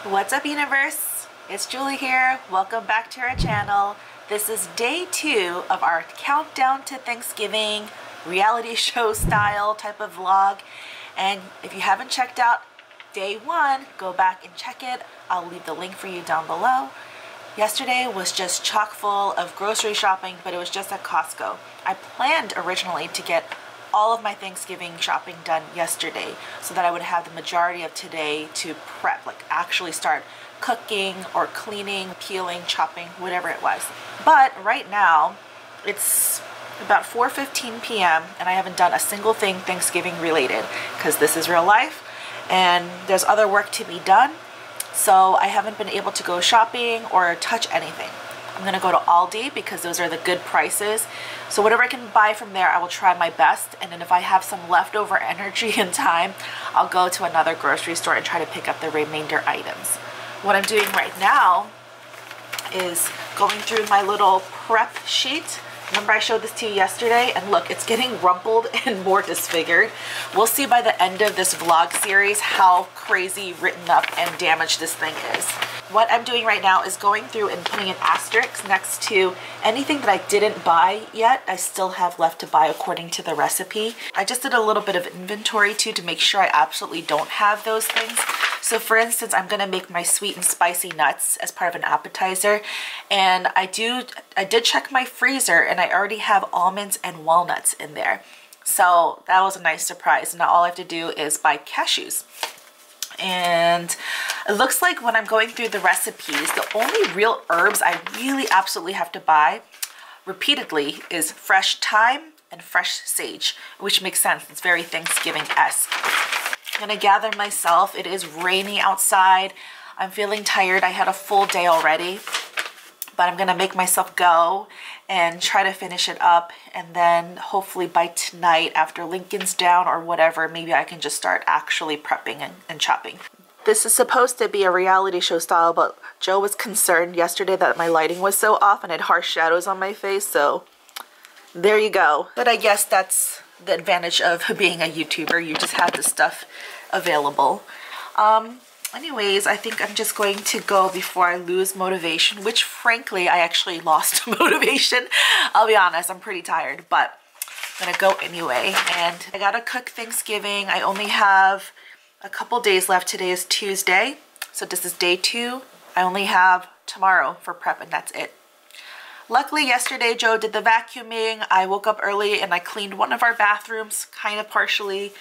What's up, universe? It's Julie here. Welcome back to our channel. This is day 2 of our countdown to Thanksgiving reality show style type of vlog. And if you haven't checked out day 1, go back and check it. I'll leave the link for you down below. Yesterday was just chock full of grocery shopping, but it was just at Costco. I planned originally to get all of my Thanksgiving shopping done yesterday so that I would have the majority of today to prep, like actually start cooking or cleaning, peeling, chopping, whatever it was. But right now it's about 4:15 p.m. and I haven't done a single thing Thanksgiving related because this is real life and there's other work to be done. So I haven't been able to go shopping or touch anything. I'm gonna go to Aldi because those are the good prices. So whatever I can buy from there, I will try my best. And then if I have some leftover energy and time, I'll go to another grocery store and try to pick up the remainder items. What I'm doing right now is going through my little prep sheet. Remember I showed this to you yesterday, and look, it's getting rumpled and more disfigured. We'll see by the end of this vlog series how crazy written up and damaged this thing is. What I'm doing right now is going through and putting an asterisk next to anything that I didn't buy yet. I still have left to buy according to the recipe. I just did a little bit of inventory too to make sure I absolutely don't have those things. So for instance, I'm gonna make my sweet and spicy nuts as part of an appetizer. And I did check my freezer and I already have almonds and walnuts in there. So that was a nice surprise. Now all I have to do is buy cashews. And it looks like when I'm going through the recipes, the only real herbs I really absolutely have to buy repeatedly is fresh thyme and fresh sage, which makes sense. It's very Thanksgiving-esque. I'm gonna gather myself. It is rainy outside. I'm feeling tired. I had a full day already, but I'm gonna make myself go and try to finish it up. And then hopefully by tonight, after Lincoln's down or whatever, maybe I can just start actually prepping and chopping. This is supposed to be a reality show style, but Joe was concerned yesterday that my lighting was so off and had harsh shadows on my face, so there you go. But I guess that's the advantage of being a YouTuber. You just have the stuff available. Anyways, I think I'm just going to go before I lose motivation, which frankly, I actually lost motivation. I'll be honest, I'm pretty tired, but I'm gonna go anyway. And I gotta cook Thanksgiving. I only have a couple days left. Today is Tuesday, so this is day 2. I only have tomorrow for prep and that's it. Luckily, yesterday Joe did the vacuuming. I woke up early and I cleaned one of our bathrooms, kind of partially.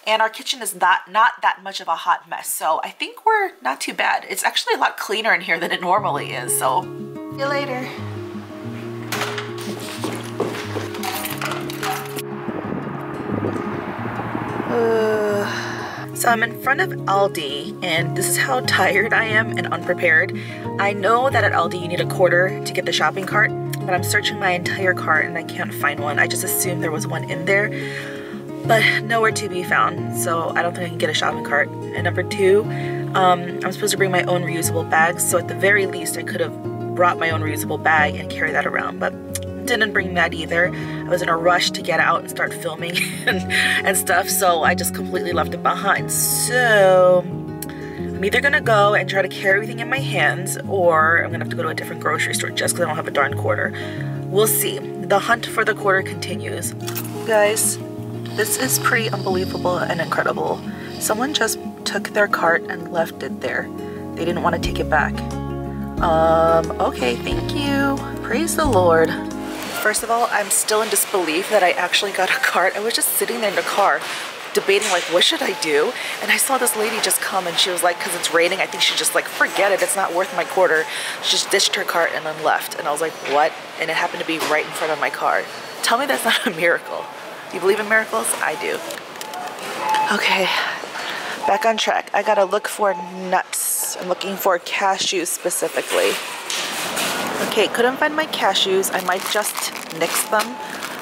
And our kitchen is not that much of a hot mess, so I think we're not too bad. It's actually a lot cleaner in here than it normally is, so see you later. So I'm in front of Aldi, and this is how tired I am and unprepared. I know that at Aldi you need a quarter to get the shopping cart, but I'm searching my entire cart and I can't find one. I just assumed there was one in there, but nowhere to be found, so I don't think I can get a shopping cart. And number 2, I'm supposed to bring my own reusable bags, so at the very least I could have brought my own reusable bag and carry that around, but didn't bring that either. I was in a rush to get out and start filming and stuff, so I just completely left it behind. So I'm either gonna go and try to carry everything in my hands, or I'm gonna have to go to a different grocery store just because I don't have a darn quarter. We'll see. The hunt for the quarter continues. Guys, this is pretty unbelievable and incredible. Someone just took their cart and left it there. They didn't want to take it back. Okay, thank you. Praise the Lord. First of all, I'm still in disbelief that I actually got a cart. I was just sitting there in the car debating like, what should I do? And I saw this lady just come and she was like, because it's raining, I think she just like, forget it, it's not worth my quarter. She just ditched her cart and then left. And I was like, what? And it happened to be right in front of my car. Tell me that's not a miracle. Do you believe in miracles? I do. Okay, back on track. I gotta look for nuts. I'm looking for cashews specifically. Okay, couldn't find my cashews. I might just nix them,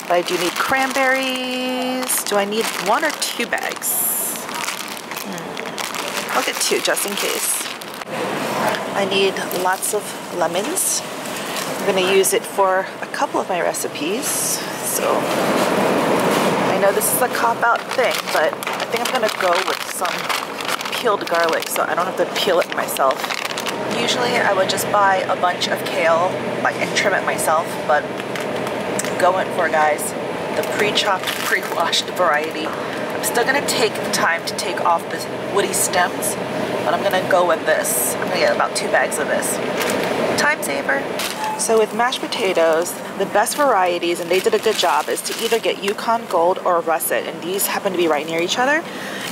but I do need cranberries. Do I need 1 or 2 bags? I'll get 2 just in case. I need lots of lemons. I'm gonna use it for a couple of my recipes, so I know this is a cop-out thing, but I think I'm gonna go with some peeled garlic so I don't have to peel it myself. Usually I would just buy a bunch of kale and trim it myself, but I'm going for, guys, the pre-chopped, pre-washed variety. I'm still gonna take the time to take off the woody stems, but I'm gonna go with this. I'm gonna get about 2 bags of this. Time saver. So with mashed potatoes, the best varieties, and they did a good job, is to either get Yukon Gold or Russet, and these happen to be right near each other.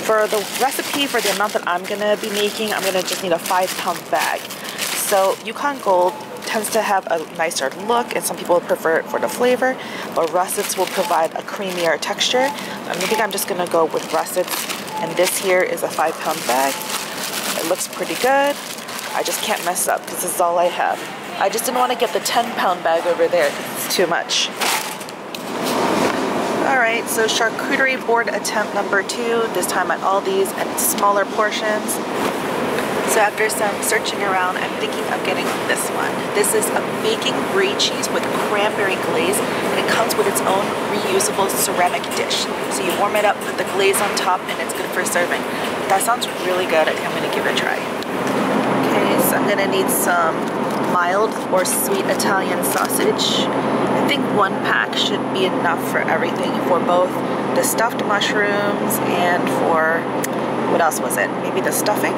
For the recipe, for the amount that I'm gonna be making, I'm gonna just need a 5-pound bag. So Yukon Gold tends to have a nicer look, and some people prefer it for the flavor, but Russets will provide a creamier texture. I think I'm just gonna go with Russets, and this here is a 5-pound bag. It looks pretty good. I just can't mess up because this is all I have. I just didn't want to get the 10-pound bag over there because it's too much. Alright, so charcuterie board attempt number 2, this time at Aldi's, and smaller portions. So after some searching around, I'm thinking of getting this one. This is a baking brie cheese with cranberry glaze, and it comes with its own reusable ceramic dish. So you warm it up, put the glaze on top, and it's good for serving. That sounds really good. I think I'm going to give it a try. Okay, so I'm going to need some mild or sweet Italian sausage. I think 1 pack should be enough for everything, for both the stuffed mushrooms and for, what else was it? Maybe the stuffing?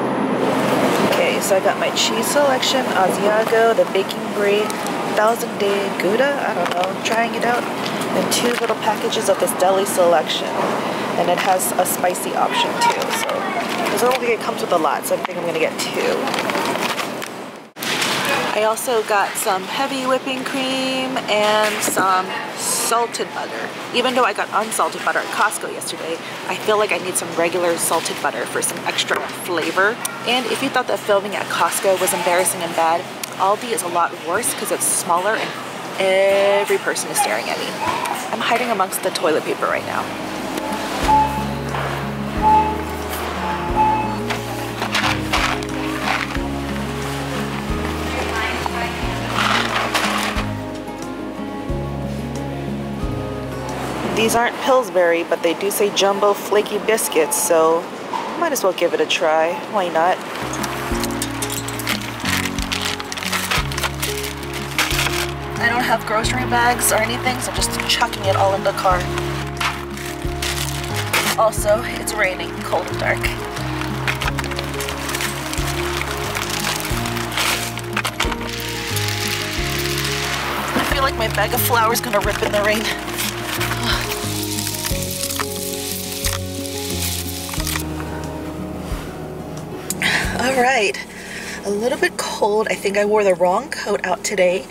Okay, so I got my cheese selection, Asiago, the baking brie, 1000-day Gouda, I don't know, I'm trying it out, and 2 little packages of this deli selection, and it has a spicy option too, so because I don't think it comes with a lot, so I think I'm gonna get 2. I also got some heavy whipping cream and some salted butter. Even though I got unsalted butter at Costco yesterday, I feel like I need some regular salted butter for some extra flavor. And if you thought that filming at Costco was embarrassing and bad, Aldi is a lot worse because it's smaller and every person is staring at me. I'm hiding amongst the toilet paper right now. These aren't Pillsbury, but they do say jumbo flaky biscuits, so might as well give it a try. Why not? I don't have grocery bags or anything, so I'm just chucking it all in the car. Also, it's raining, cold and dark. I feel like my bag of flour is gonna rip in the rain. Alright, a little bit cold. I think I wore the wrong coat out today.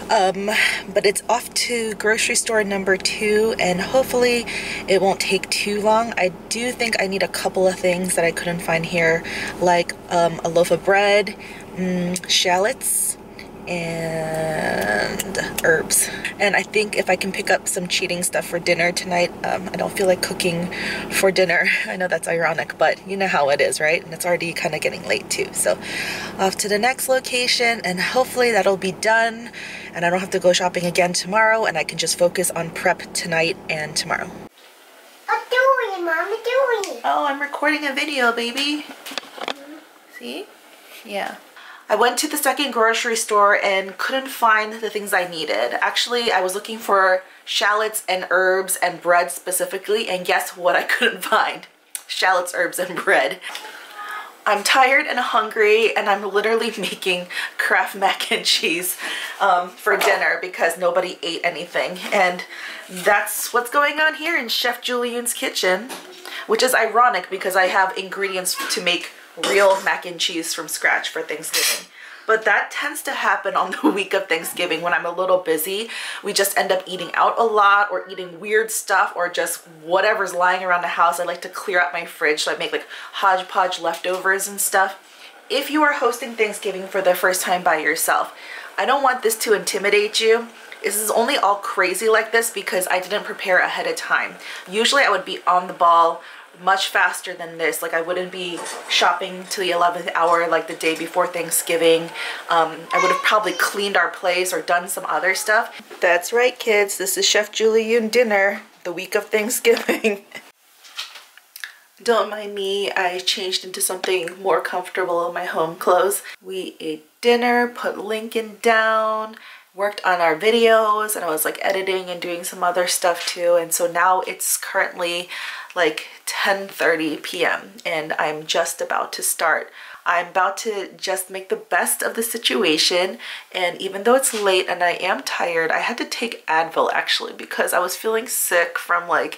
But it's off to grocery store number 2, and hopefully it won't take too long. I do think I need a couple of things that I couldn't find here, like a loaf of bread, shallots, and herbs. And I think if I can pick up some cheating stuff for dinner tonight, I don't feel like cooking for dinner. I know that's ironic, but you know how it is, right? And it's already kind of getting late too. So off to the next location, and hopefully that'll be done and I don't have to go shopping again tomorrow, and I can just focus on prep tonight and tomorrow. I'm doing it, Mom. I'm doing it. Oh, I'm recording a video, baby. See? Yeah. I went to the second grocery store and couldn't find the things I needed. Actually, I was looking for shallots and herbs and bread specifically, and guess what I couldn't find? Shallots, herbs, and bread. I'm tired and hungry, and I'm literally making Kraft mac and cheese for dinner because nobody ate anything. And that's what's going on here in Chef Julien's kitchen, which is ironic because I have ingredients to make real mac and cheese from scratch for Thanksgiving. But that tends to happen on the week of Thanksgiving when I'm a little busy. We just end up eating out a lot or eating weird stuff or just whatever's lying around the house. I like to clear out my fridge, so I make like hodgepodge leftovers and stuff. If you are hosting Thanksgiving for the first time by yourself, I don't want this to intimidate you. This is only all crazy like this because I didn't prepare ahead of time. Usually I would be on the ball much faster than this. Like I wouldn't be shopping to the 11th hour like the day before Thanksgiving. I would have probably cleaned our place or done some other stuff. That's right, kids. This is Chef Julien dinner the week of Thanksgiving. Don't mind me, I changed into something more comfortable in my home clothes. We ate dinner, put Lincoln down, worked on our videos, and I was like editing and doing some other stuff too. And so now it's currently like 10:30 p.m. and I'm just about to start. I'm about to just make the best of the situation, and even though it's late and I am tired, I had to take Advil actually because I was feeling sick from like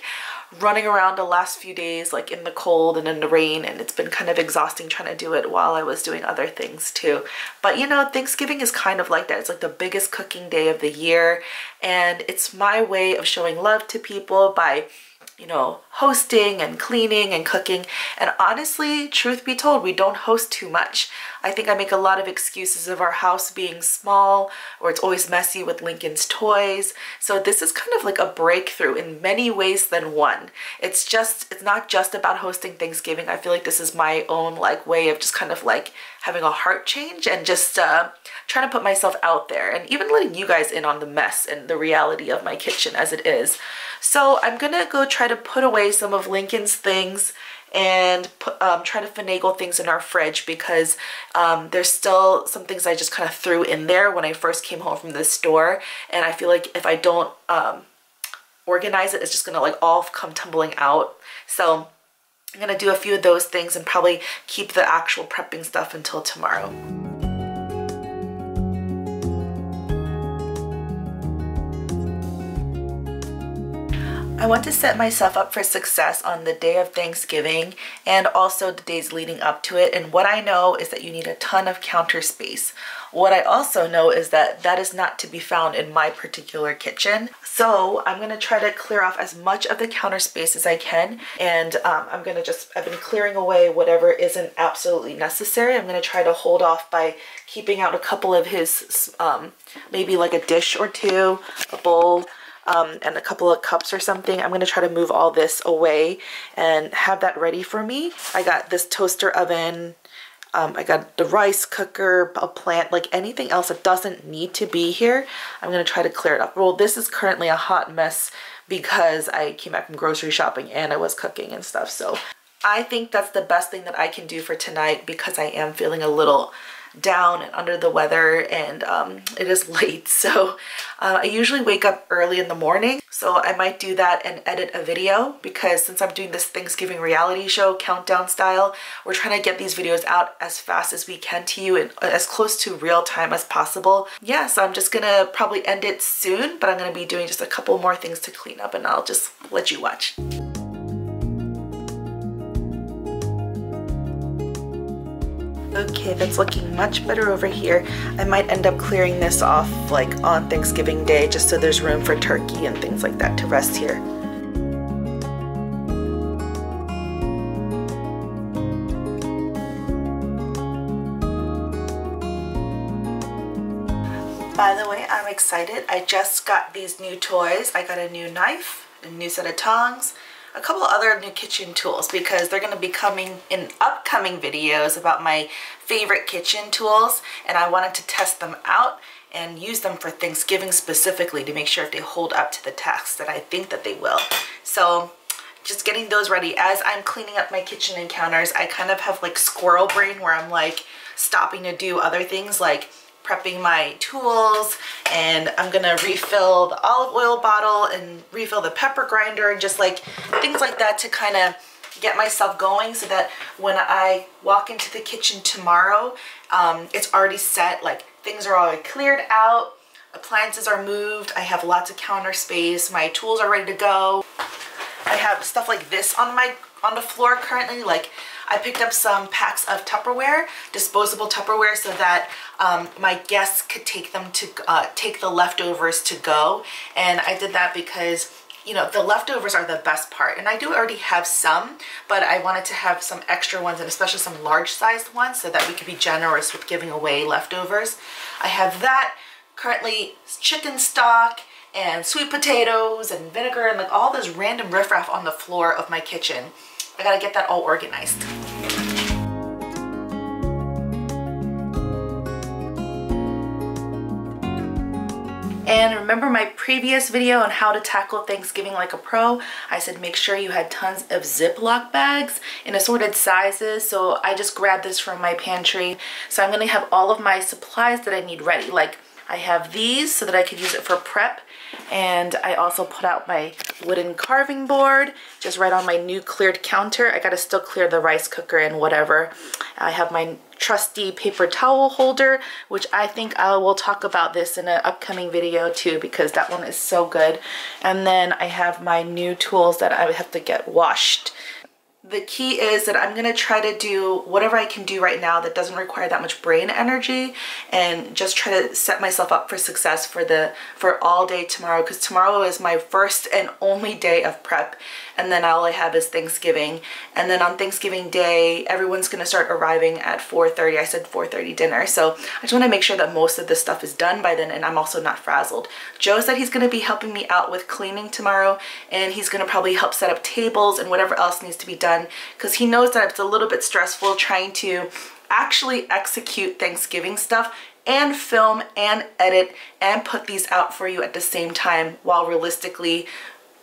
running around the last few days like in the cold and in the rain, and it's been kind of exhausting trying to do it while I was doing other things too. But you know, Thanksgiving is kind of like that. It's like the biggest cooking day of the year, and it's my way of showing love to people by, you know, hosting and cleaning and cooking. And honestly, truth be told, we don't host too much. I think I make a lot of excuses of our house being small, or it's always messy with Lincoln's toys. So this is kind of like a breakthrough in many ways than one. It's not just about hosting Thanksgiving. I feel like this is my own like way of just kind of like having a heart change and just trying to put myself out there and even letting you guys in on the mess and the reality of my kitchen as it is. So I'm gonna go try to put away some of Lincoln's things and try to finagle things in our fridge because there's still some things I just kind of threw in there when I first came home from the store, and I feel like if I don't organize it, it's just gonna like all come tumbling out. So I'm gonna do a few of those things and probably keep the actual prepping stuff until tomorrow. I want to set myself up for success on the day of Thanksgiving and also the days leading up to it. And what I know is that you need a ton of counter space. What I also know is that that is not to be found in my particular kitchen. So I'm gonna try to clear off as much of the counter space as I can. And I've been clearing away whatever isn't absolutely necessary. I'm gonna try to hold off by keeping out a couple of his, maybe like a dish or two, a bowl, and a couple of cups or something. I'm gonna try to move all this away and have that ready for me. I got this toaster oven, I got the rice cooker, a plant, like anything else that doesn't need to be here, I'm gonna try to clear it up. Well, this is currently a hot mess because I came back from grocery shopping and I was cooking and stuff. So I think that's the best thing that I can do for tonight because I am feeling a little down and under the weather, and it is late. So I usually wake up early in the morning, so I might do that and edit a video because since I'm doing this Thanksgiving reality show countdown style, we're trying to get these videos out as fast as we can to you and as close to real time as possible. Yeah, so I'm just gonna probably end it soon, but I'm gonna be doing just a couple more things to clean up and I'll just let you watch. Okay, that's looking much better over here. I might end up clearing this off like on Thanksgiving Day just so there's room for turkey and things like that to rest here. By the way, I'm excited. I just got these new toys. I got a new knife, a new set of tongs, a couple other new kitchen tools because they're going to be coming in upcoming videos about my favorite kitchen tools, and I wanted to test them out and use them for Thanksgiving specifically to make sure if they hold up to the test, that I think that they will. So just getting those ready. As I'm cleaning up my kitchen and counters, I kind of have like squirrel brain where I'm like stopping to do other things like prepping my tools, and I'm gonna refill the olive oil bottle and refill the pepper grinder and just like things like that to kind of get myself going so that when I walk into the kitchen tomorrow, it's already set, like things are already cleared out, appliances are moved, I have lots of counter space, my tools are ready to go. I have stuff like this on the floor currently. Like I picked up some packs of Tupperware, disposable Tupperware, so that my guests could take them to take the leftovers to go. And I did that because, you know, the leftovers are the best part. And I do already have some, but I wanted to have some extra ones, and especially some large sized ones, so that we could be generous with giving away leftovers. I have that, currently chicken stock and sweet potatoes and vinegar and like all this random riffraff on the floor of my kitchen. I gotta get that all organized. And remember my previous video on how to tackle Thanksgiving like a pro? I said make sure you had tons of Ziploc bags in assorted sizes. So I just grabbed this from my pantry. So I'm gonna have all of my supplies that I need ready. Like I have these so that I could use it for prep. And I also put out my wooden carving board just right on my new cleared counter. I gotta still clear the rice cooker and whatever. I have my trusty paper towel holder, which I think I will talk about this in an upcoming video too, because that one is so good. And then I have my new tools that I have to get washed. The key is that I'm gonna try to do whatever I can do right now that doesn't require that much brain energy, and just try to set myself up for success for all day tomorrow, because tomorrow is my first and only day of prep, and then all I have is Thanksgiving. And then on Thanksgiving Day, everyone's gonna start arriving at 4:30. I said 4:30 dinner, so I just wanna make sure that most of this stuff is done by then and I'm also not frazzled. Joe said he's gonna be helping me out with cleaning tomorrow, and he's gonna probably help set up tables and whatever else needs to be done, because he knows that it's a little bit stressful trying to actually execute Thanksgiving stuff and film and edit and put these out for you at the same time, while realistically,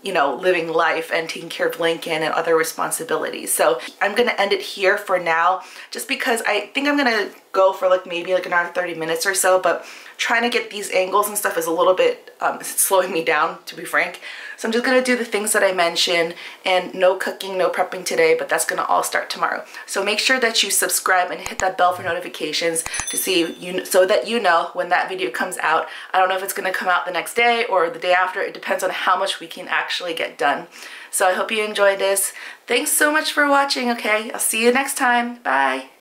you know, living life and taking care of Lincoln and other responsibilities. So I'm gonna end it here for now, just because I think I'm gonna go for like maybe like another 30 minutes or so, but trying to get these angles and stuff is a little bit slowing me down, to be frank. So I'm just gonna do the things that I mentioned, and no cooking, no prepping today, but that's gonna all start tomorrow. So make sure that you subscribe and hit that bell for notifications to see so that you know when that video comes out. I don't know if it's gonna come out the next day or the day after. It depends on how much we can actually get done. So I hope you enjoyed this. Thanks so much for watching, okay? I'll see you next time. Bye.